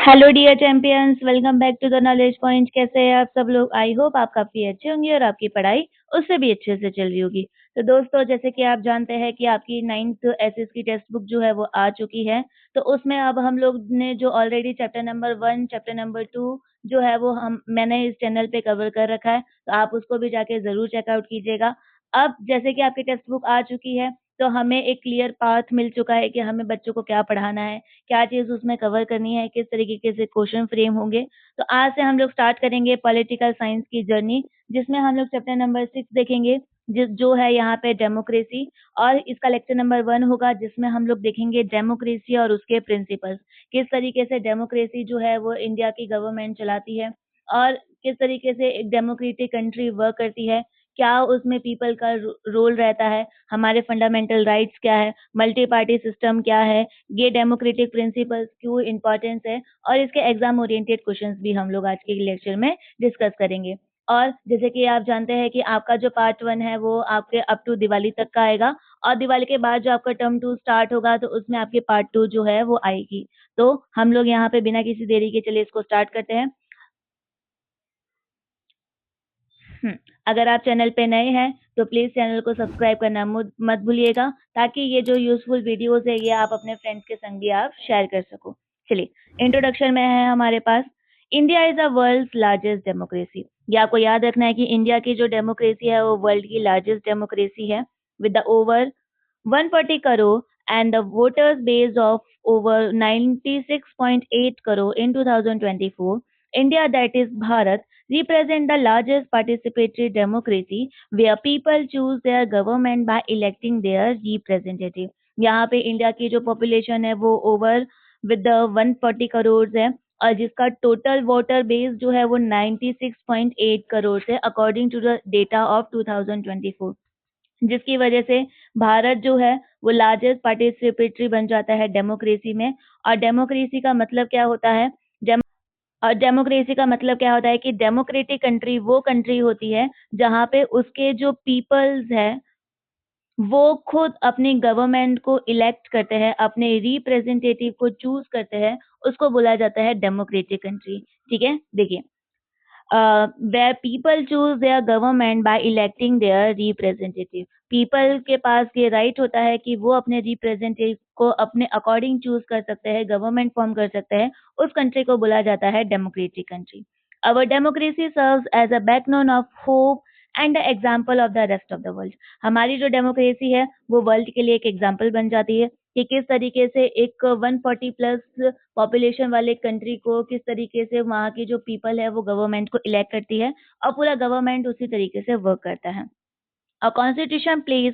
Hello dear champions, welcome back to the knowledge point. कैसे हैं आप सब लोग? आई होप आप काफी अच्छे होंगे और आपकी पढ़ाई उससे भी अच्छे से चल रही होगी। तो दोस्तों, जैसे कि आप जानते हैं कि आपकी 9th एसएस की टेक्स्ट बुक जो है वो आ चुकी है। तो उसमें अब हम लोग ने जो already chapter number 1, chapter number 2 जो है वो हम मैंने इस चैनल पे कवर कर रखा है, तो आप उसको भी जाके जरूर चेकआउट कीजिएगा। अब जैसे कि आपकी टेक्स्ट बुक आ चुकी है, तो हमें एक क्लियर पाथ मिल चुका है कि हमें बच्चों को क्या पढ़ाना है, क्या चीज़ उसमें कवर करनी है, किस तरीके से क्वेश्चन फ्रेम होंगे। तो आज से हम लोग स्टार्ट करेंगे पॉलिटिकल साइंस की जर्नी, जिसमें हम लोग चैप्टर नंबर 6 देखेंगे, जो है यहाँ पे डेमोक्रेसी। और इसका लेक्चर नंबर 1 होगा, जिसमें हम लोग देखेंगे डेमोक्रेसी और उसके प्रिंसिपल्स। किस तरीके से डेमोक्रेसी जो है वो इंडिया की गवर्नमेंट चलाती है, और किस तरीके से एक डेमोक्रेटिक कंट्री वर्क करती है, क्या उसमें पीपल का रोल रहता है, हमारे फंडामेंटल राइट्स क्या है, मल्टी पार्टी सिस्टम क्या है, ये डेमोक्रेटिक प्रिंसिपल्स क्यों इम्पोर्टेंस है, और इसके एग्जाम ओरिएंटेड क्वेश्चंस भी हम लोग आज के लेक्चर में डिस्कस करेंगे। और जैसे कि आप जानते हैं कि आपका जो पार्ट 1 है वो आपके अप टू दिवाली तक का आएगा, और दिवाली के बाद जो आपका टर्म 2 स्टार्ट होगा तो उसमें आपके पार्ट 2 जो है वो आएगी। तो हम लोग यहाँ पे बिना किसी देरी के चलिए इसको स्टार्ट करते हैं। हुँ। अगर आप चैनल पे नए हैं, तो प्लीज़ चैनल को सब्सक्राइब करना मत भूलिएगा, ताकि ये जो यूज़फुल वीडियोज़ है, ये आप अपने फ्रेंड्स के संग भी आप शेयर कर सको। चलिए, इंट्रोडक्शन में है हमारे पास, India is the world's largest democracy. ये आपको याद रखना है कि इंडिया की जो डेमोक्रेसी है, वो वर्ल्ड की लार्जेस्ट डेमोक्रेसी है, with the over 140 crore and the voters base of over 96.8 crore in 2024, India, that is Bharat, represent the largest participatory democracy where people choose their government by electing their representative. यहाँ पे India की जो population है वो over with the 140 crore है, और जिसका total voter base जो है वो 96.8 करोड़ है, according to the data of 2024। जिसकी वजह से भारत जो है वो लार्जेस्ट पार्टिसिपेटरी बन जाता है डेमोक्रेसी में। और डेमोक्रेसी का मतलब क्या होता है? और डेमोक्रेसी का मतलब क्या होता है कि डेमोक्रेटिक कंट्री वो कंट्री होती है जहाँ पे उसके जो पीपल्स है वो खुद अपनी गवर्नमेंट को इलेक्ट करते हैं, अपने रिप्रेजेंटेटिव को चूज करते हैं, उसको बोला जाता है डेमोक्रेटिक कंट्री। ठीक है, देखिए, where people choose their government by electing their representative. People के पास ये राइट होता है कि वो अपने रिप्रेजेंटेटिव को अपने अकॉर्डिंग चूज कर सकते हैं, गवर्नमेंट फॉर्म कर सकते हैं। उस कंट्री को बोला जाता है democratic country. Our democracy serves as a backbone of hope and example of the rest of the world. हमारी जो डेमोक्रेसी है वो वर्ल्ड के लिए एक एग्जाम्पल बन जाती है कि किस तरीके से एक 140 प्लस पॉपुलेशन वाले कंट्री को किस तरीके से वहाँ की जो पीपल है वो गवर्नमेंट को इलेक्ट करती है, और पूरा गवर्नमेंट उसी तरीके से वर्क करता है। A constitution plays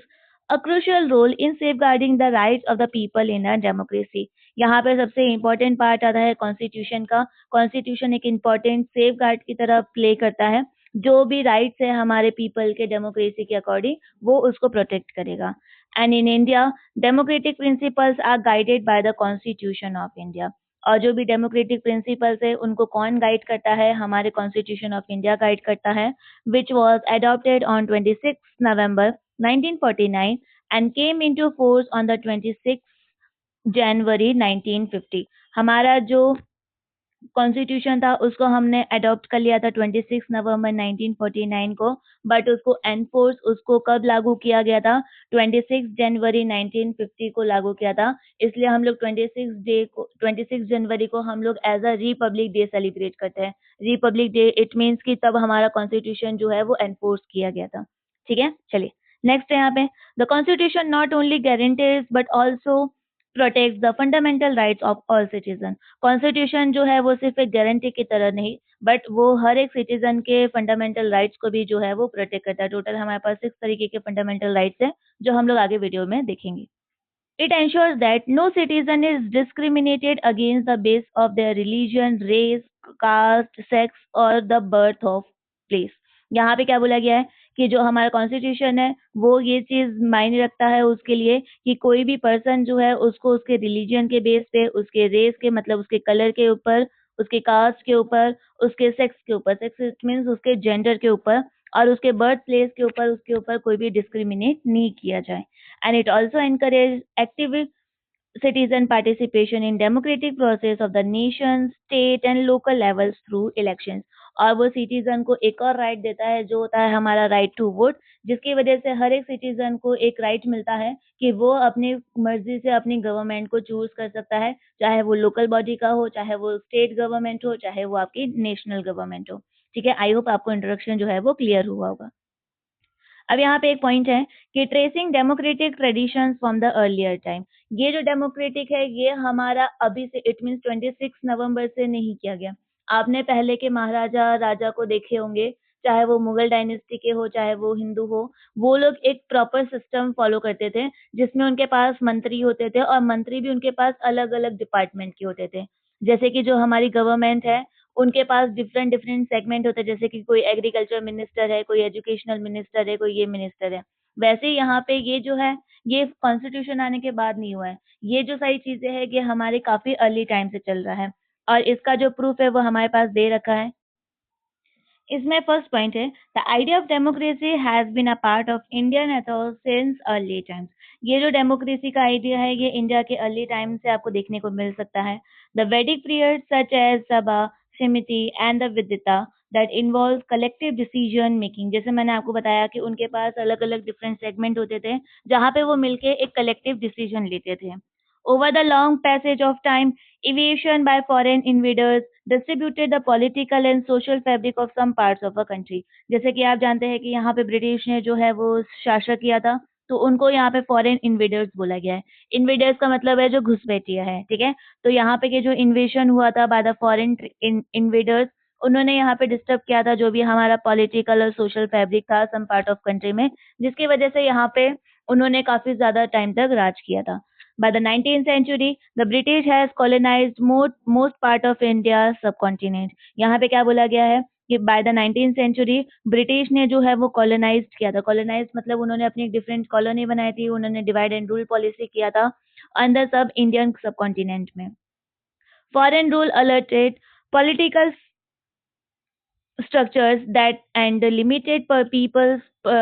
a crucial role in safeguarding the rights of the people in a democracy. यहाँ पे सबसे इम्पोर्टेंट पार्ट आता है कॉन्स्टिट्यूशन का। कॉन्स्टिट्यूशन एक इम्पोर्टेंट सेफ गार्ड की तरह प्ले करता है। जो भी राइट्स है हमारे पीपल के डेमोक्रेसी के अकॉर्डिंग, वो उसको प्रोटेक्ट करेगा। And in India, democratic principles are guided by the constitution of India. और जो भी डेमोक्रेटिक प्रिंसिपल्स है उनको कौन गाइड करता है? हमारे कॉन्स्टिट्यूशन ऑफ इंडिया गाइड करता है, which was adopted on 26 November 1949 and came into force on the 26 January 1950। हमारा जो कॉन्स्टिट्यूशन था उसको हमने अडॉप्ट कर लिया था 26 नवंबर 1949 को, बट उसको एनफोर्स उसको कब लागू किया गया था? 26 जनवरी 1950 को लागू किया था। इसलिए हम लोग 26 जनवरी को हम लोग as a republic day celebrate करते हैं। रिपब्लिक डे इट मीन्स कि तब हमारा कॉन्स्टिट्यूशन जो है वो एनफोर्स किया गया था। ठीक है, चलिए नेक्स्ट है यहाँ पे, the constitution not only guarantees but also protect the fundamental rights of all citizen. Constitution जो है वो सिर्फ एक गारंटी की तरह नहीं, बट वो हर एक सिटीजन के फंडामेंटल राइट्स को भी जो है वो प्रोटेक्ट करता है। टोटल हमारे पास 6 तरीके के फंडामेंटल राइट्स हैं, जो हम लोग आगे वीडियो में देखेंगे। It ensures that no citizen is discriminated against the base of their religion, race, caste, sex or the birth of place। यहाँ पे क्या बोला गया है कि जो हमारा कॉन्स्टिट्यूशन है वो ये चीज मायने रखता है उसके लिए कि कोई भी पर्सन जो है उसको उसके रिलीजन के बेस पे, उसके रेस के मतलब उसके कलर के ऊपर, उसके कास्ट के ऊपर, उसके सेक्स के ऊपर, सेक्स मीन्स उसके जेंडर के ऊपर, और उसके बर्थ प्लेस के ऊपर, उसके ऊपर कोई भी डिस्क्रिमिनेट नहीं किया जाए। And it also encourages active citizen participation in democratic process of the nation, state and local levels through elections. और वो सिटीजन को एक और राइट देता है जो होता है हमारा राइट टू वोट, जिसकी वजह से हर एक सिटीजन को एक राइट मिलता है कि वो अपनी मर्जी से अपनी गवर्नमेंट को चूज कर सकता है, चाहे वो लोकल बॉडी का हो, चाहे वो स्टेट गवर्नमेंट हो, चाहे वो आपकी नेशनल गवर्नमेंट हो। ठीक है, आई होप आपको इंट्रोडक्शन जो है वो क्लियर हुआ होगा। अब यहाँ पे एक पॉइंट है कि tracing democratic traditions from the earlier time. ये जो डेमोक्रेटिक है ये हमारा अभी से, इट मीन्स 26 नवंबर से नहीं किया गया। आपने पहले के महाराजा राजा को देखे होंगे, चाहे वो मुगल डायनेस्टी के हो, चाहे वो हिंदू हो, वो लोग एक प्रॉपर सिस्टम फॉलो करते थे जिसमें उनके पास मंत्री होते थे और मंत्री भी उनके पास अलग अलग डिपार्टमेंट के होते थे। जैसे कि जो हमारी गवर्नमेंट है उनके पास डिफरेंट डिफरेंट सेगमेंट होते हैं, जैसे कि कोई एग्रीकल्चर मिनिस्टर है, कोई एजुकेशनल मिनिस्टर है, कोई ये मिनिस्टर है। वैसे ही यहाँ पे ये जो है, ये कॉन्स्टिट्यूशन आने के बाद नहीं हुआ है। ये जो सारी चीजें हैं ये हमारे काफी अर्ली टाइम से चल रहा है और इसका जो प्रूफ है वो हमारे पास दे रखा है। इसमें फर्स्ट पॉइंट है, the idea of democracy has been a part of Indian ethos since early times. ये जो डेमोक्रेसी का आइडिया है ये इंडिया के अर्ली टाइम से आपको देखने को मिल सकता है। द वैदिक period such as sabha, samiti and the vidatha that involve collective decision making. जैसे मैंने आपको बताया कि उनके पास अलग अलग डिफरेंट सेगमेंट होते थे जहाँ पे वो मिलके एक कलेक्टिव डिसीजन लेते थे। Over the long passage of time, invasion by foreign invaders distributed the political and social fabric of some parts of a country। जैसे कि आप जानते हैं कि यहाँ पे ब्रिटिश ने जो है वो शासन किया था, तो उनको यहाँ पे फॉरेन इन्वेडर्स बोला गया है। इन्वेडर्स का मतलब है जो घुसपैठिया है, ठीक है। तो यहाँ पे के जो इन्वेशन हुआ था बाय द फॉरेन इन्वेडर्स, उन्होंने यहाँ पे डिस्टर्ब किया था जो भी हमारा पॉलिटिकल और सोशल फैब्रिक था सम पार्ट ऑफ कंट्री में, जिसकी वजह से यहाँ पे उन्होंने काफी ज्यादा टाइम तक राज किया था। By the 19th century, the British has colonized most part of India subcontinent। यहाँ पे क्या बोला गया है कि by the 19th century British ने जो है वो कॉलोनाइज किया था। कॉलोनाइज मतलब उन्होंने अपनी एक डिफरेंट कॉलोनी बनाई थी, उन्होंने डिवाइड एंड रूल पॉलिसी किया था अंदर सब इंडियन सबकॉन्टिनेंट में। Foreign rule alerted political structures that and limited per people's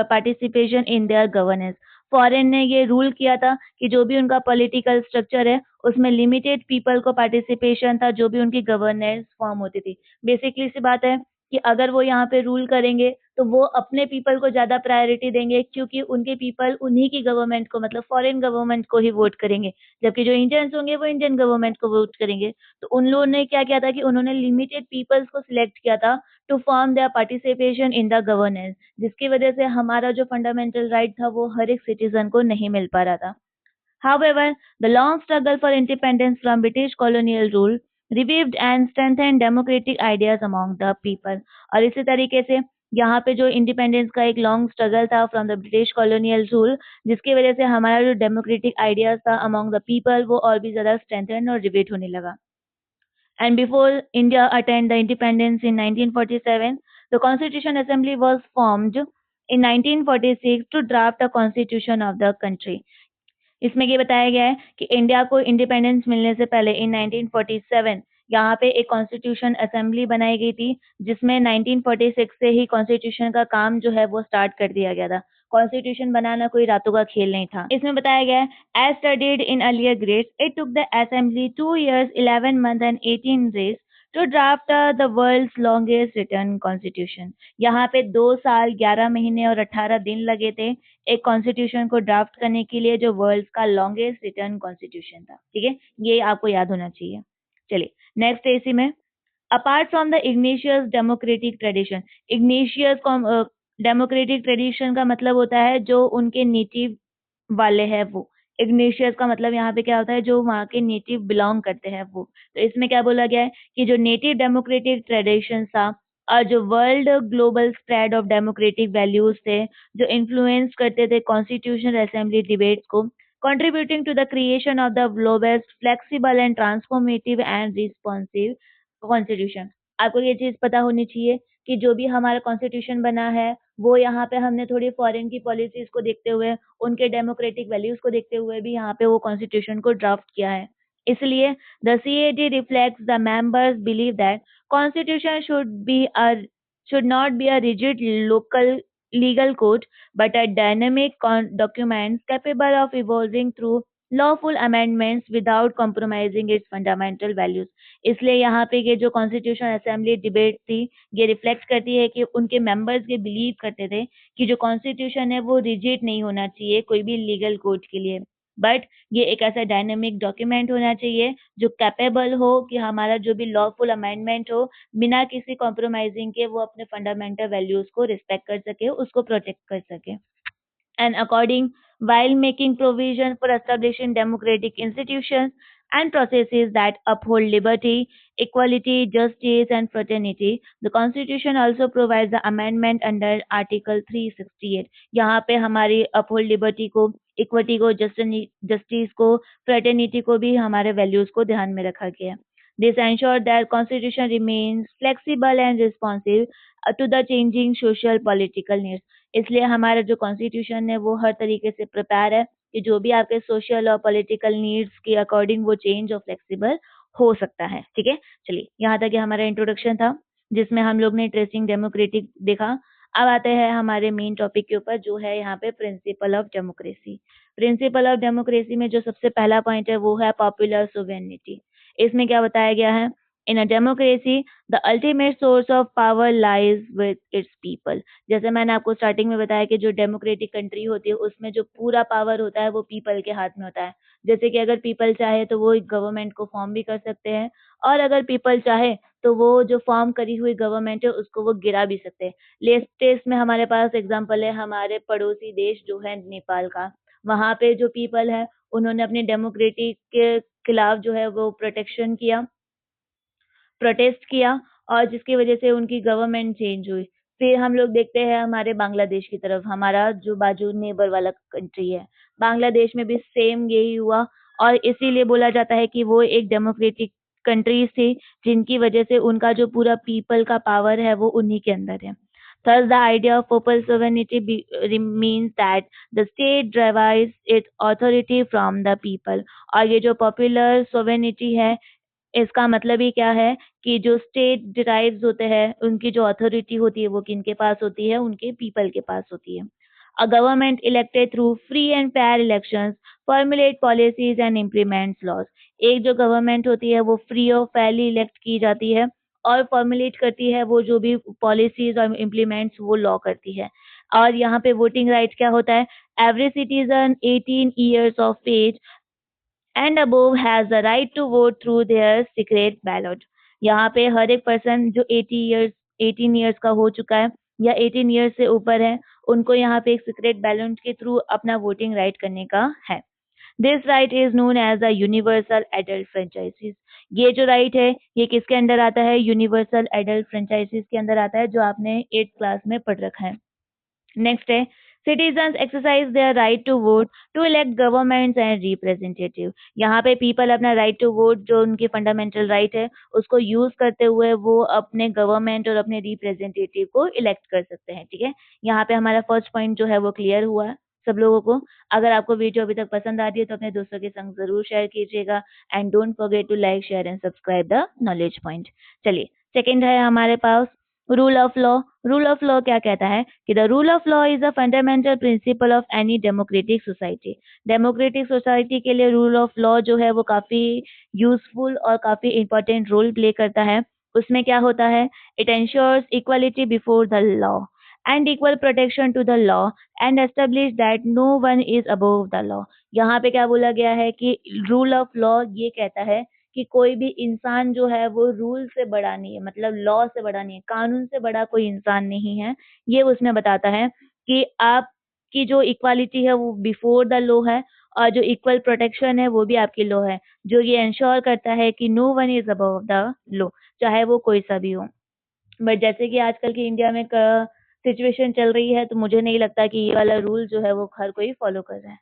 participation in their governance। Foreign ने ये रूल किया था कि जो भी उनका पॉलिटिकल स्ट्रक्चर है उसमें लिमिटेड पीपल को पार्टिसिपेशन था जो भी उनकी गवर्नेंस फॉर्म होती थी। बेसिकली सी बात है कि अगर वो यहाँ पे रूल करेंगे तो वो अपने पीपल को ज्यादा प्रायोरिटी देंगे क्योंकि उनके पीपल उन्हीं की गवर्नमेंट को मतलब फॉरेन गवर्नमेंट को ही वोट करेंगे, जबकि जो इंडियंस होंगे वो इंडियन गवर्नमेंट को वोट करेंगे। तो उन लोगों ने क्या किया था कि उन्होंने लिमिटेड पीपल्स को सिलेक्ट किया था to form their participation in the governance, जिसकी वजह से हमारा जो फंडामेंटल राइट था वो हर एक सिटीजन को नहीं मिल पा रहा था। However, the long struggle for independence from British colonial rule revived and strengthened democratic ideas among the people। और इसी तरीके से यहाँ पे जो इंडिपेंडेंस का एक लॉन्ग स्ट्रगल था from the British colonial rule, जिसकी वजह से हमारा जो डेमोक्रेटिक आइडियाज था अमॉन्ग द पीपल वो और भी ज्यादा स्ट्रेंथन और रिवेट होने लगा। And before India attained the independence in 1947, the Constitution Assembly was formed in 1946 to draft a constitution of the country। इसमें ये बताया गया है कि इंडिया को इंडिपेंडेंस मिलने से पहले इन 1947 यहाँ पे एक कॉन्स्टिट्यूशन असेंबली बनाई गई थी जिसमें 1946 से ही कॉन्स्टिट्यूशन का काम जो है वो स्टार्ट कर दिया गया था। कॉन्स्टिट्यूशन बनाना कोई रातों का खेल नहीं था। इसमें बताया गया है as studied in earlier grades it took the assembly 2 years 11 months and 18 days to draft the world's longest written constitution. यहाँ पे 2 साल 11 महीने और 18 दिन लगे थे एक कॉन्स्टिट्यूशन को ड्राफ्ट करने के लिए जो वर्ल्ड का लॉन्गेस्ट रिटर्न कॉन्स्टिट्यूशन था। ठीक है, ये आपको याद होना चाहिए। चलिए नेक्स्ट है इसी में, apart from the igneous democratic tradition. Igneous democratic tradition का मतलब होता है जो उनके नेटिव वाले हैं वो। इग्निशियस का मतलब यहाँ पे क्या होता है, जो वहाँ के नेटिव बिलोंग करते हैं वो। तो इसमें क्या बोला गया है कि जो नेटिव डेमोक्रेटिक ट्रेडिशन था और जो world global spread of democratic values थे जो इन्फ्लुएंस करते थे कॉन्स्टिट्यूशनल असेंबली डिबेट्स को, contributing to the creation of the globest flexible and transformative and responsive constitution. आपको ये चीज पता होनी चाहिए कि जो भी हमारा कॉन्स्टिट्यूशन बना है वो यहाँ पे हमने थोड़ी फॉरेन की पॉलिसीज को देखते हुए उनके डेमोक्रेटिक वैल्यूज को देखते हुए भी यहाँ पे वो कॉन्स्टिट्यूशन को ड्राफ्ट किया है। इसलिए the CAD reflects the members believe that constitution should not be a rigid local legal code but a dynamic document capable of evolving through lawful amendments without compromising its fundamental values. इसलिए यहाँ पे ये जो constitution assembly debate थी, ये reflect करती है कि उनके मेंबर्स ये बिलीव करते थे कि जो कॉन्स्टिट्यूशन है वो रिजिड नहीं होना चाहिए कोई भी लीगल कोड के लिए, बट ये एक ऐसा डायनेमिक डॉक्यूमेंट होना चाहिए जो कैपेबल हो कि हमारा जो भी लॉफुल अमेंडमेंट हो, बिना किसी कॉम्प्रोमाइजिंग के वो अपने फंडामेंटल वैल्यूज को रिस्पेक्ट कर सके, उसको प्रोटेक्ट कर सके। And according while making provision for establishing democratic institutions and processes that uphold liberty, equality, justice, and fraternity, the Constitution also provides the amendment under Article 368. यहाँ पे हमारी uphold liberty को, equity को, justice को, fraternity को भी हमारे values को ध्यान में रखा गया है. This ensures that Constitution remains flexible and responsive to the changing social political needs. इसलिए हमारा जो कॉन्स्टिट्यूशन है वो हर तरीके से प्रिपेयर है कि जो भी आपके सोशल और पॉलिटिकल नीड्स के अकॉर्डिंग वो चेंज और फ्लेक्सिबल हो सकता है। ठीक है, चलिए यहाँ तक ये हमारा इंट्रोडक्शन था जिसमें हम लोग ने ट्रेसिंग डेमोक्रेटिक देखा। अब आते हैं हमारे मेन टॉपिक के ऊपर जो है यहाँ पे principle of democracy. Principle of democracy में जो सबसे पहला पॉइंट है वो है पॉपुलर सोवेरेनिटी। इसमें क्या बताया गया है? In a democracy the ultimate source of power lies with its people. जैसे मैंने आपको स्टार्टिंग में बताया कि जो डेमोक्रेटिक कंट्री होती है उसमें जो पूरा पावर होता है वो पीपल के हाथ में होता है। जैसे कि अगर पीपल चाहे तो वो एक गवर्नमेंट को फॉर्म भी कर सकते हैं और अगर पीपल चाहे तो वो जो फॉर्म करी हुई गवर्नमेंट है उसको वो गिरा भी सकते हैं। लेटेस्ट में हमारे पास एग्जांपल है हमारे पड़ोसी देश जो है नेपाल का। वहाँ पे जो पीपल है उन्होंने अपने डेमोक्रेटिक के खिलाफ जो है वो प्रोटेस्ट किया और जिसकी वजह से उनकी गवर्नमेंट चेंज हुई। फिर हम लोग देखते हैं हमारे बांग्लादेश की तरफ, हमारा जो बाजू नेबर वाला कंट्री है, बांग्लादेश में भी सेम यही हुआ और इसीलिए बोला जाता है कि वो एक डेमोक्रेटिक कंट्रीज थी जिनकी वजह से उनका जो पूरा पीपल का पावर है वो उन्हीं के अंदर है। Thus, the idea of popular sovereignty means that the state derives its authority from the people. और ये जो पॉपुलर सोवेनिटी है इसका मतलब ही क्या है कि जो स्टेट डिराइव्स होते हैं उनकी जो अथॉरिटी होती है वो किनके पास होती है? उनके पीपल के पास होती है। A government elected through free and fair elections formulate policies and implements laws. एक जो गवर्नमेंट होती है वो फ्री और फेयरली इलेक्ट की जाती है और फॉर्मुलेट करती है वो जो भी पॉलिसीज और इम्प्लीमेंट्स वो लॉ करती है। और यहाँ पे वोटिंग राइट क्या होता है? Every citizen 18 years of age and above has the right to vote through their secret ballot. यहाँ पे हर एक पर्सन जो 18 years का हो चुका है या 18 years से ऊपर है उनको यहाँ पे एक सीक्रेट बैलेट के थ्रू अपना वोटिंग राइट करने का है। This right is known as the universal adult franchises. ये जो राइट है ये किसके अंदर आता है? यूनिवर्सल एडल्ट फ्रेंचाइजीज के अंदर आता है जो आपने 8th क्लास में पढ़ रखा है। नेक्स्ट है citizens exercise their right to vote to elect governments and representative. यहाँ पे पीपल अपना राइट टू वोट जो उनकी फंडामेंटल राइट है उसको यूज करते हुए वो अपने गवर्नमेंट और अपने रिप्रेजेंटेटिव को इलेक्ट कर सकते हैं। ठीक है, यहाँ पे हमारा फर्स्ट पॉइंट जो है वो क्लियर हुआ है सब लोगों को। अगर आपको वीडियो अभी तक पसंद आ रही है तो अपने दोस्तों के संग जरूर शेयर कीजिएगा and don't forget to like share and subscribe the knowledge point. चलिए सेकंड है हमारे पास rule of law. Rule of law क्या कहता है कि the rule of law is a fundamental principle of any democratic society. Democratic society के लिए रूल ऑफ लॉ जो है वो काफी यूजफुल और काफी इंपॉर्टेंट रोल प्ले करता है। उसमें क्या होता है? It ensures equality before the law and equal protection to the law and establish that no one is above the law. यहाँ पे क्या बोला गया है कि रूल ऑफ लॉ ये कहता है कि कोई भी इंसान जो है वो रूल से बड़ा नहीं है, मतलब लॉ से बड़ा नहीं है, कानून से बड़ा कोई इंसान नहीं है। ये उसमें बताता है कि आपकी जो इक्वालिटी है वो बिफोर द लॉ है और जो इक्वल प्रोटेक्शन है वो भी आपकी लॉ है, जो ये इंश्योर करता है कि no one is above the law, चाहे वो कोई सा भी हो। बट जैसे कि आजकल की इंडिया में सिचुएशन चल रही है तो मुझे नहीं लगता कि ये वाला रूल जो है वो हर कोई फॉलो कर रहा है।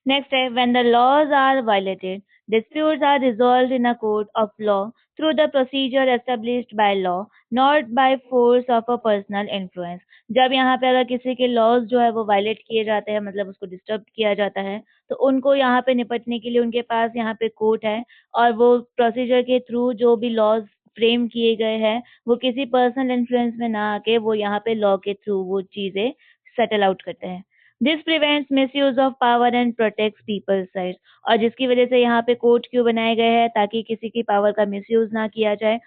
Next है when the laws are violated, disputes are resolved in a court of law through the procedure established by law, not by force of a personal influence. जब यहाँ पे अगर किसी के लॉज जो है वो वायलेट किए जाते हैं, मतलब उसको डिस्टर्ब किया जाता है, तो उनको यहाँ पे निपटने के लिए उनके पास यहाँ पे कोर्ट है और वो प्रोसीजर के थ्रू जो भी लॉज फ्रेम किए गए हैं वो किसी पर्सनल इन्फ्लुएंस में ना आके वो यहाँ पे लॉ के थ्रू वो चीजें सेटल आउट करते हैं। This prevents misuse of power and protects people's rights. और जिसकी वजह से यहाँ पे कोर्ट क्यों बनाए गए हैं, ताकि किसी की पावर का मिसयूज ना किया जाए।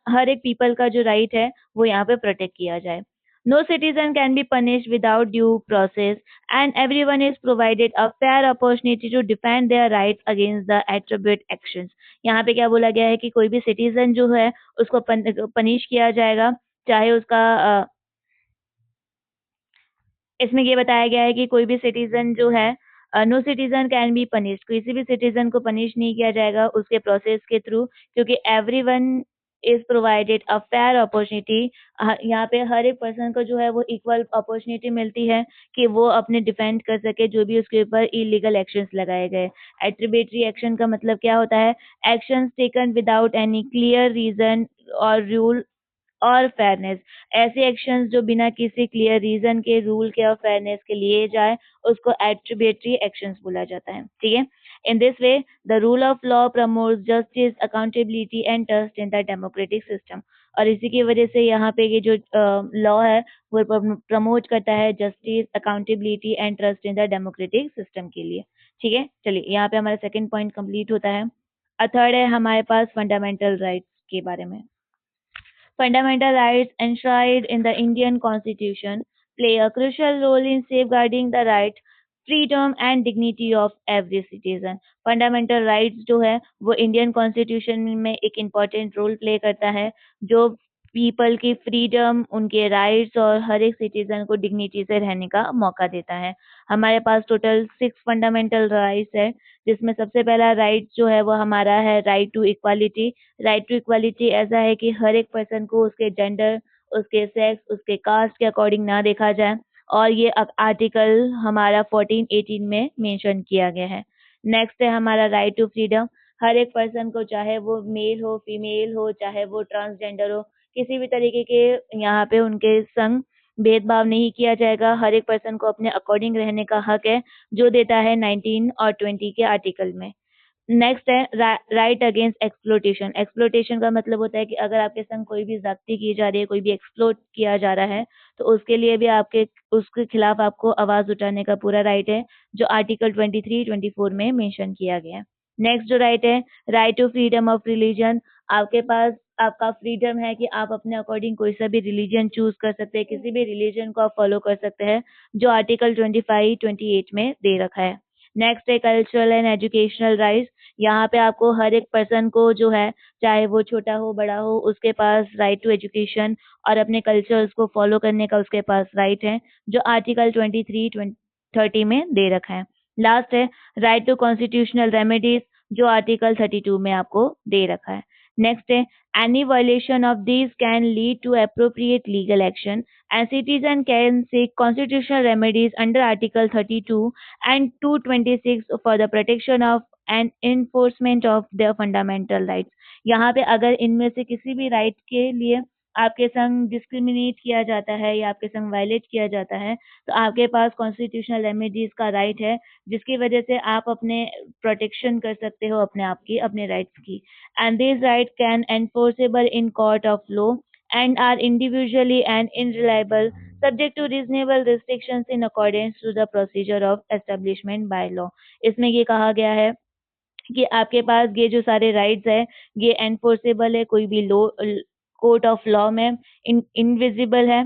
हर एक पीपल का जो राइट है वो यहाँ पे प्रोटेक्ट किया जाए। No citizen can be punished without due process and everyone is provided a fair opportunity to defend their rights against the attribute actions. यहाँ पे क्या बोला गया है कि कोई भी सिटीजन जो है उसको पनिश किया जाएगा, चाहे उसका इसमें ये बताया गया है कि कोई भी सिटीजन जो है, no citizen can be punished, किसी भी सिटीजन को पनिश नहीं किया जाएगा उसके प्रोसेस के थ्रू, क्योंकि everyone is provided a fair opportunity. यहाँ पे हर एक पर्सन को जो है वो इक्वल अपॉर्चुनिटी मिलती है कि वो अपने डिफेंड कर सके जो भी उसके ऊपर इलीगल एक्शंस लगाए गए। एट्रीब्यूटरी एक्शन का मतलब क्या होता है? Actions taken without any clear reason और रूल और फेयरनेस। ऐसे एक्शंस जो बिना किसी क्लियर रीजन के, रूल के और फेयरनेस के लिए जाए, उसको एट्रीब्यूटरी एक्शंस बोला जाता है। ठीक है। In this way the rule of law promotes justice, accountability and trust in the democratic system. और इसी की वजह से यहाँ पे ये जो लॉ है वो प्रमोट करता है justice, accountability and trust in the democratic system के लिए। ठीक है, चलिए यहाँ पे हमारा सेकंड पॉइंट कंप्लीट होता है। थर्ड है हमारे पास फंडामेंटल राइट्स के बारे में। Fundamental rights enshrined in the Indian Constitution play a crucial role in safeguarding the right, freedom and dignity of every citizen. Fundamental rights जो है वो इंडियन कॉन्स्टिट्यूशन में एक इम्पोर्टेंट रोल प्ले करता है, जो पीपल की फ्रीडम, उनके राइट्स और हर एक सिटीजन को डिग्निटी से रहने का मौका देता है। हमारे पास टोटल 6 फंडामेंटल राइट्स है, जिसमें सबसे पहला राइट जो है वो हमारा है right to equality. Right to equality ऐसा है कि हर एक पर्सन को उसके जेंडर, उसके सेक्स, उसके कास्ट के अकॉर्डिंग ना देखा जाए, और ये आर्टिकल हमारा 14-18 में मेंशन किया गया है। नेक्स्ट है हमारा राइट टू फ्रीडम। हर एक पर्सन को, चाहे वो मेल हो, फीमेल हो, चाहे वो ट्रांसजेंडर हो, किसी भी तरीके के यहाँ पे उनके संग भेदभाव नहीं किया जाएगा। हर एक पर्सन को अपने अकॉर्डिंग रहने का हक है, जो देता है 19 और 20 के आर्टिकल में। नेक्स्ट है राइट अगेंस्ट एक्सप्लोटेशन। एक्सप्लोटेशन का मतलब होता है कि अगर आपके संग कोई भी ज्यादती की जा रही है, कोई भी एक्सप्लोट किया जा रहा है, तो उसके लिए भी आपके उसके खिलाफ आपको आवाज उठाने का पूरा राइट है, जो आर्टिकल 23-24 में मेंशन किया गया है। नेक्स्ट जो राइट है, right to freedom of religion. आपके पास आपका फ्रीडम है कि आप अपने अकॉर्डिंग कोई सा भी रिलीजन चूज कर सकते हैं, किसी भी रिलीजन को आप फॉलो कर सकते हैं, जो आर्टिकल 25-28 में दे रखा है। नेक्स्ट है कल्चरल एंड एजुकेशनल राइट्स। यहाँ पे आपको हर एक पर्सन को जो है, चाहे वो छोटा हो बड़ा हो, उसके पास राइट टू एजुकेशन और अपने कल्चर्स को फॉलो करने का उसके पास राइट है, जो आर्टिकल 23-30 में दे रखा है। लास्ट है राइट टू कॉन्स्टिट्यूशनल रेमेडीज, जो आर्टिकल 32 में आपको दे रखा है। नेक्स्ट है any violation of this can lead to appropriate legal action and citizen can seek constitutional remedies under article 32 and 226 for the protection of and enforcement of their fundamental rights। यहाँ पे अगर इनमें से किसी भी राइट के लिए आपके संग डिस्क्रिमिनेट किया जाता है या आपके संग वायलेट किया जाता है, तो आपके पास कॉन्स्टिट्यूशनल रेमेडीज का राइट है, जिसकी वजह से आप अपने प्रोटेक्शन कर सकते हो अपने आप की, अपने राइट्स की। And this right can enforceable in court of law and are individually and inviolable, subject to reasonable restrictions in accordance to the procedure of establishment by law। इसमें ये कहा गया है कि आपके पास ये जो सारे राइट्स है, ये एनफोर्सेबल है, कोई भी लॉ, कोर्ट ऑफ लॉ में इनविजिबल है,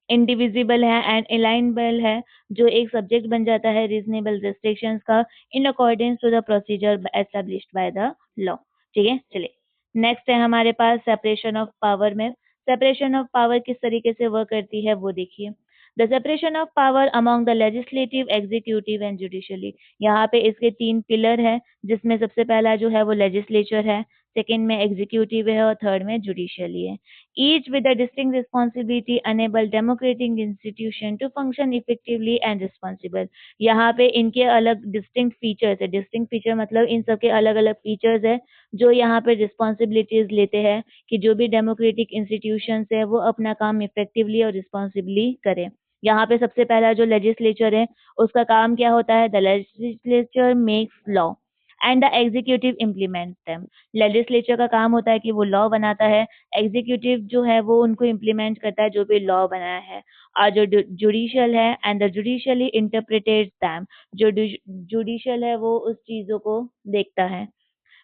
इंडिविजिबल है एंड अलाइनेबल है, जो एक सब्जेक्ट बन जाता है रीजनेबल रिस्ट्रिक्शंस का, in accordance to the procedure established by the law. ठीक है, चलिए नेक्स्ट है हमारे पास सेपरेशन ऑफ पावर में। सेपरेशन ऑफ पावर किस तरीके से वर्क करती है वो देखिए। The separation of power among the legislative, executive and judiciary. यहाँ पे इसके 3 पिलर है, जिसमें सबसे पहला जो है वो लेजिस्लेचर है, सेकेंड में एग्जीक्यूटिव है और थर्ड में जुडिशियली है। each with a distinct responsibility enable democratic institution to function effectively and responsible। यहाँ पे इनके अलग distinct features है। distinct feature मतलब इन सबके अलग अलग features है, जो यहाँ पे responsibilities लेते हैं कि जो भी democratic institutions है वो अपना काम effectively और responsibly करें। यहाँ पे सबसे पहला जो legislature है, उसका काम क्या होता है? The legislature makes law and the executive implements them. Legislature का काम होता है कि वो लॉ बनाता है, एग्जीक्यूटिव जो है वो उनको इम्प्लीमेंट करता है जो भी लॉ बनाया है, और जो जुडिशियल है एंड द जुडिशियली इंटरप्रिटेट्स देम, जो जुडिशियल है वो उस चीजों को देखता है,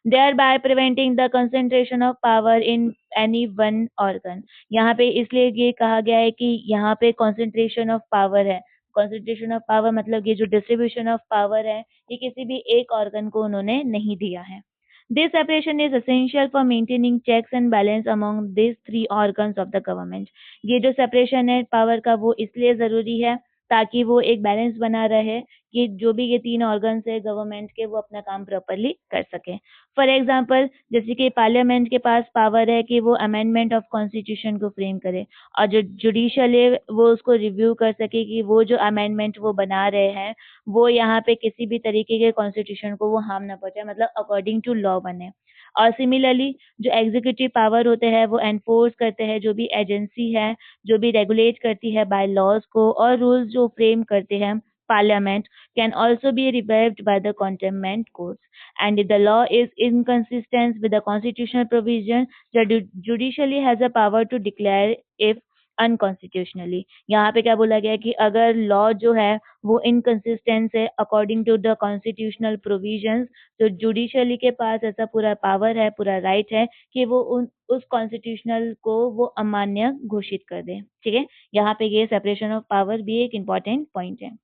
thereby preventing the concentration of power in any one organ। यहाँ पे इसलिए ये कहा गया है कि यहाँ पे concentration of power है। concentration of power मतलब ये जो distribution of power है ये किसी भी एक organ को उन्होंने नहीं दिया है। This separation is essential for maintaining checks and balance among these three organs of the government। ये जो separation है power का वो इसलिए जरूरी है ताकि वो एक बैलेंस बना रहे कि जो भी ये तीन ऑर्गन्स है गवर्नमेंट के वो अपना काम प्रॉपरली कर सके। फॉर एग्जाम्पल जैसे कि पार्लियामेंट के पास पावर है कि वो अमेंडमेंट ऑफ कॉन्स्टिट्यूशन को फ्रेम करे, और जो जुडिशियल है वो उसको रिव्यू कर सके कि वो जो अमेंडमेंट वो बना रहे हैं वो यहाँ पे किसी भी तरीके के कॉन्स्टिट्यूशन को वो हार्म ना पहुंचाए, मतलब अकॉर्डिंग टू लॉ बने। और सिमिलरली जो एग्जीक्यूटिव पावर होते हैं वो एनफोर्स करते हैं, जो भी एजेंसी है जो भी रेगुलेट करती है बाय लॉज को, और रूल्स जो फ्रेम करते हैं parliament can also be revived by the contempt courts, and if the law is inconsistent with the constitutional provision, the judiciary has a power to declare if unconstitutionally. यहाँ पे क्या बोला गया है कि अगर लॉ जो है वो इनकंसिस्टेंट है according to the constitutional provisions, तो जुडिशियली के पास ऐसा पूरा पावर है, पूरा राइट है कि वो उस कॉन्स्टिट्यूशनल को वो अमान्य घोषित कर दे। ठीक है, यहाँ पे ये सेपरेशन ऑफ पावर भी एक इम्पॉर्टेंट पॉइंट है।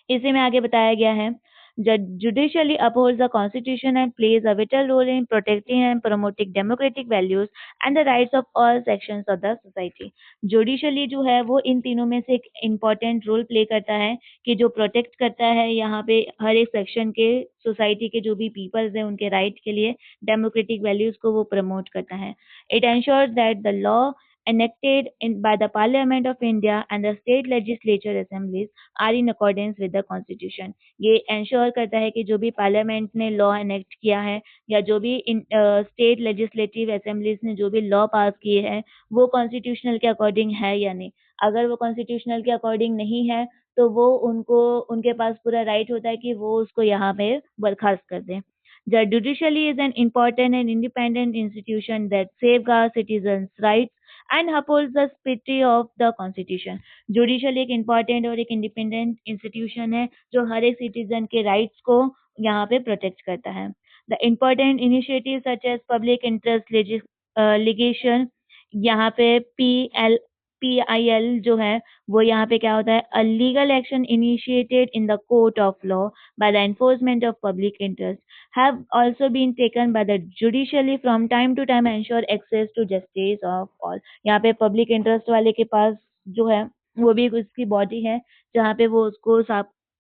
इसी में आगे बताया गया है, judicially upholds the constitution and plays a vital role in protecting and promoting democratic values and the rights of all sections of the society। judicially जो है वो इन तीनों में से एक important role play करता है कि जो protect करता है यहाँ पे हर एक section के सोसाइटी के जो भी पीपल्स हैं उनके राइट के लिए डेमोक्रेटिक वैल्यूज को वो प्रमोट करता है। It ensures that the law enacted by the Parliament of India and the state legislature assemblies are in accordance with the constitution। ये इंश्योर करता है कि जो भी पार्लियामेंट ने लॉ एनेक्ट किया है या जो भी स्टेट लेजिस्लेटिव असेंबलीज ने जो भी लॉ पास किए हैं वो कॉन्स्टिट्यूशनल के अकॉर्डिंग है या नहीं। अगर वो कॉन्स्टिट्यूशनल के अकॉर्डिंग नहीं है तो वो उनके पास पूरा राइट होता है कि वो उसको यहाँ पे बर्खास्त कर दें। The judiciary is an important and independent institution that safeguards citizens' rights and upholds the spirit of the constitution। Judicial एक इम्पॉर्टेंट और एक इंडिपेंडेंट इंस्टीट्यूशन है जो हर एक सिटीजन के राइट्स को यहाँ पे प्रोटेक्ट करता है। The important initiative such as public interest litigation, यहाँ पे PIL जो है वो यहाँ पे क्या होता है, a legal action initiated in the court of law by the enforcement of public interest have also been taken by the judiciary from time to time ensure access to justice of all। यहाँ पे public interest वाले के पास जो है वो भी उसकी body है जहाँ पे वो उसको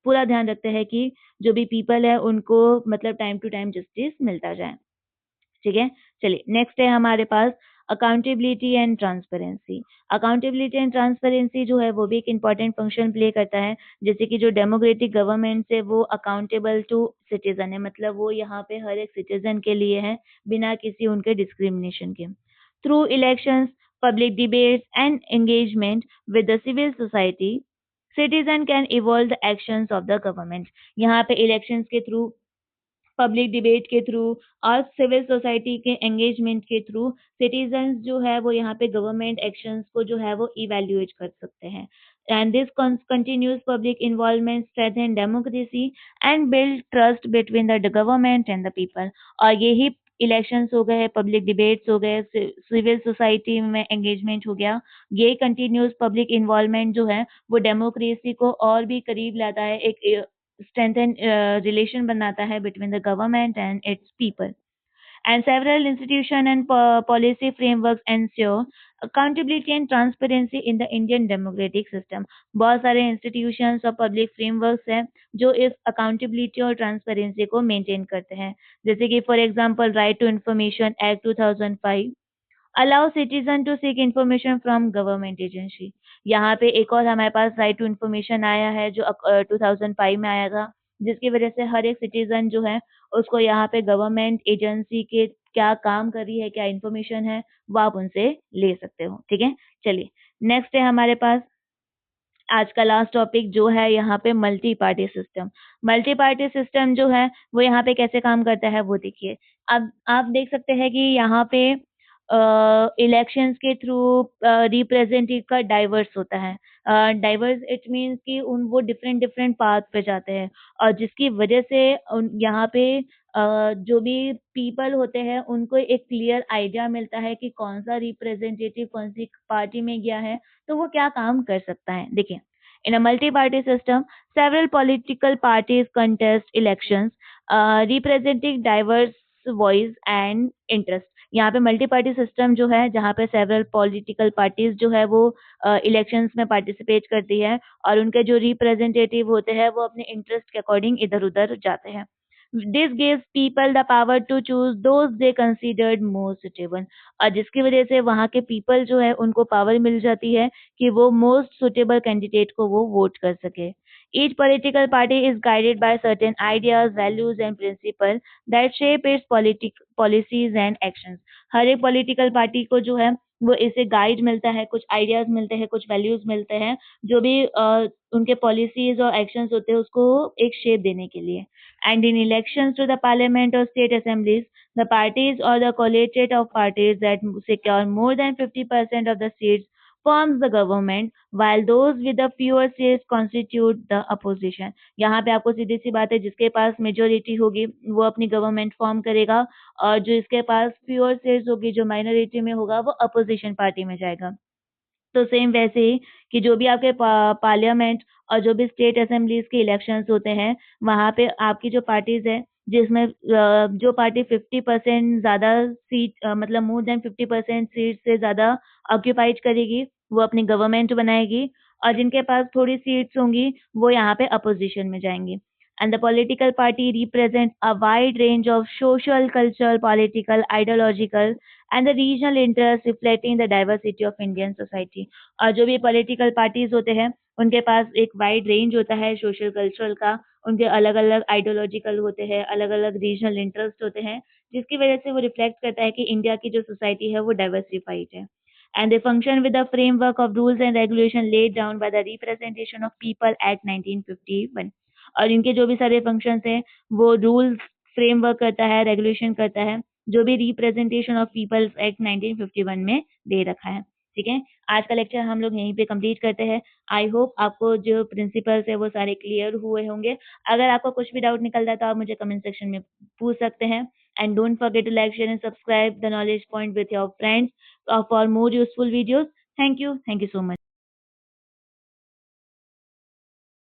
पूरा ध्यान रखते हैं कि जो भी पीपल है उनको मतलब टाइम टू टाइम जस्टिस मिलता जाए। ठीक है, चलिए नेक्स्ट है हमारे पास accountability and transparency. Accountability and transparency जो है वो भी एक इम्पॉर्टेंट फंक्शन प्ले करता है, जैसे कि जो डेमोक्रेटिक गवर्नमेंट है वो अकाउंटेबल टू सिटीजन है, मतलब वो यहाँ पे हर एक सिटीजन के लिए है बिना किसी उनके डिस्क्रिमिनेशन के। Through elections, public debates and engagement with the civil society, citizen can evolve the actions of the government. यहाँ पे इलेक्शंस के थ्रू, पब्लिक डिबेट के थ्रू और सिविल सोसाइटी के एंगेजमेंट के थ्रू सिटीजन्स जो है वो यहाँ पे गवर्नमेंट एक्शंस को जो है वो इवेल्युएट कर सकते हैं। And this continuous public involvement strengthen democracy and build trust between the government and the people. और यही इलेक्शंस हो गए, पब्लिक डिबेट्स हो गए, सिविल सोसाइटी में एंगेजमेंट हो गया, ये कंटिन्यूस पब्लिक इन्वॉल्वमेंट जो है वो डेमोक्रेसी को और भी करीब लाता है, एक strengthen relation बनाता है between the government and its people। And several institution and policy frameworks ensure accountability and transparency in the Indian democratic system। बहुत सारे institutions और public frameworks हैं जो इस accountability और transparency को maintain करते हैं, जैसे कि for example right to information act 2005 allow citizen to seek information from government agency। यहाँ पे एक और हमारे पास राइट टू इन्फॉर्मेशन आया है जो 2005 में आया था, जिसकी वजह से हर एक सिटीजन जो है उसको यहाँ पे गवर्नमेंट एजेंसी के क्या काम कर रही है, क्या इन्फॉर्मेशन है वो आप उनसे ले सकते हो। ठीक है, चलिए नेक्स्ट है हमारे पास आज का लास्ट टॉपिक जो है यहाँ पे multi party system. Multi party system जो है वो यहाँ पे कैसे काम करता है वो देखिए। अब आप देख सकते हैं कि यहाँ पे इलेक्शंस के थ्रू रिप्रेजेंटेटिव का डाइवर्स होता है। डाइवर्स इट मीन्स कि उन वो डिफरेंट डिफरेंट पाथ पे जाते हैं और जिसकी वजह से यहाँ पे जो भी पीपल होते हैं उनको एक क्लियर आइडिया मिलता है कि कौन सा रिप्रेजेंटेटिव कौन सी पार्टी में गया है तो वो क्या काम कर सकता है। देखिए, in a multi party system several political parties contest elections representing diverse voice and interest. यहाँ पे मल्टी पार्टी सिस्टम जो है जहाँ पे सेवरल पॉलिटिकल पार्टीज जो है वो इलेक्शंस में पार्टिसिपेट करती है और उनके जो रिप्रेजेंटेटिव होते हैं वो अपने इंटरेस्ट के अकॉर्डिंग इधर उधर जाते हैं। This gives people the power to choose those they considered more suitable। और जिसकी वजह से वहाँ के पीपल जो है उनको पावर मिल जाती है कि वो मोस्ट सुटेबल कैंडिडेट को वो वोट कर सके। Each political party is guided by certain ideas, values and principles that shape its policies and actions। हर एक पॉलिटिकल पार्टी को जो है वो इससे गाइड मिलता है, कुछ आइडियाज मिलते हैं, कुछ वैल्यूज मिलते हैं, जो भी उनके पॉलिसीज और एक्शंस होते हैं उसको एक शेप देने के लिए। And in elections to the parliament or state assemblies, the parties or the collatorate of parties that secure more than 50% of the seats forms the government, while those with the fewer seats constitute the opposition। यहाँ पे आपको सीधी सी बात है, जिसके पास majority होगी वो अपनी government form करेगा और जो इसके पास फ्यूअर सीट्स होगी, जो माइनॉरिटी में होगा, वो अपोजिशन पार्टी में जाएगा। तो सेम वैसे ही कि जो भी आपके पार्लियामेंट और जो भी स्टेट असेंबलीज के इलेक्शंस होते हैं, वहाँ पे आपकी जो पार्टीज है जिसमें जो पार्टी 50% ज़्यादा सीट मतलब मोर देन 50% सीट से ज़्यादा ऑक्यूपाइड करेगी, वो अपनी गवर्नमेंट बनाएगी और जिनके पास थोड़ी सीट्स होंगी, वो यहाँ पे अपोजिशन में जाएंगी। And the political party represents a wide range of social, cultural, political, ideological and the regional interests reflecting the diversity of Indian society। और जो भी पॉलिटिकल पार्टीज होते हैं उनके पास एक वाइड रेंज होता है सोशल कल्चरल का, उनके अलग अलग आइडियोलॉजिकल होते हैं, अलग अलग रीजनल इंटरेस्ट होते हैं, जिसकी वजह से वो रिफ्लेक्ट करता है कि इंडिया की जो सोसाइटी है वो डाइवर्सिफाइड है। And they function with the framework of rules and regulation laid down by the Representation of People Act 1951। और इनके जो भी सारे फंक्शंस हैं वो रूल्स फ्रेमवर्क करता है, रेगुलेशन करता है, जो भी रिप्रेजेंटेशन ऑफ पीपल्स एक्ट 1951 में दे रखा है। ठीक है, आज का लेक्चर हम लोग यहीं पे कंप्लीट करते हैं। आई होप आपको जो प्रिंसिपल्स है वो सारे क्लियर हुए होंगे। अगर आपको कुछ भी डाउट निकलता है तो आप मुझे कमेंट सेक्शन में पूछ सकते हैं। And don't forget to like share and subscribe the knowledge point with your friends for more useful videos. Thank you so much.